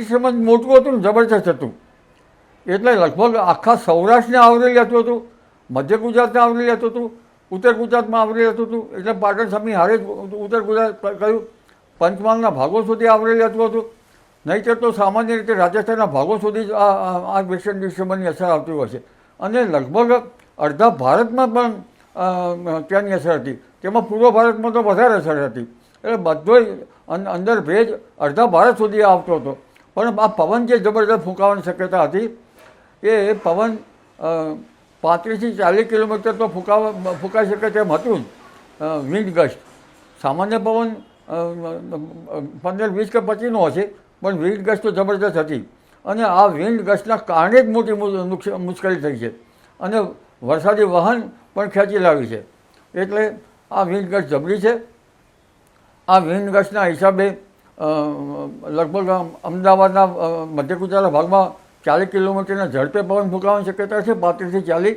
Distribution મોટું હતું ને જબરજસ્ત હતું, એટલે લગભગ આખા સૌરાષ્ટ્રને આવરી લેતું હતું, મધ્ય ગુજરાતને આવરી લેતું હતું, ઉત્તર ગુજરાતમાં આવરી લેતું હતું, એટલે પાટણ સામે હારે ઉત્તર ગુજરાત કહ્યું પંચમહાલના ભાગો સુધી આવરી લેતું હતું. નહીંતર તો સામાન્ય રીતે રાજસ્થાનના ભાગો સુધી જ આ વેસ્ટર્ન ડિસ્ટર્બન્સની અસર આવતી હોય છે. અને લગભગ અડધા ભારતમાં પણ ત્યાંની અસર હતી, તેમાં પૂર્વ ભારતમાં તો વધારે અસર હતી. એટલે બધો અંદર ભેજ અડધા ભારત સુધી આવતો હતો. પણ આ પવન જે જબરદસ્ત ફૂંકાવાની શક્યતા હતી, એ પવન 35 થી 40 કિલોમીટર તો ફૂંકાઈ શકે તેમ હતું જ. વિન્ડ ગસ્ટ સામાન્ય પવન 15-20 કે 25નો હશે, પણ વિન્ડ ગસ્ટ તો જબરદસ્ત હતી. અને આ વિન્ડ ગસ્ટના કારણે જ મોટી મુશ્કેલી થઈ છે અને વરસાદી વહન પણ ખેંચી લાવી છે. એટલે આ વિન્ડ ગસ્ટ જબરી છે. આ વિન્ડ ગસ્ટના હિસાબે લગભગ અમદાવાદના મધ્ય ગુજરાતના ભાગમાં 40 કિલોમીટરના ઝડપે પવન ફૂંકાવાની શક્યતા છે, 35 થી 40.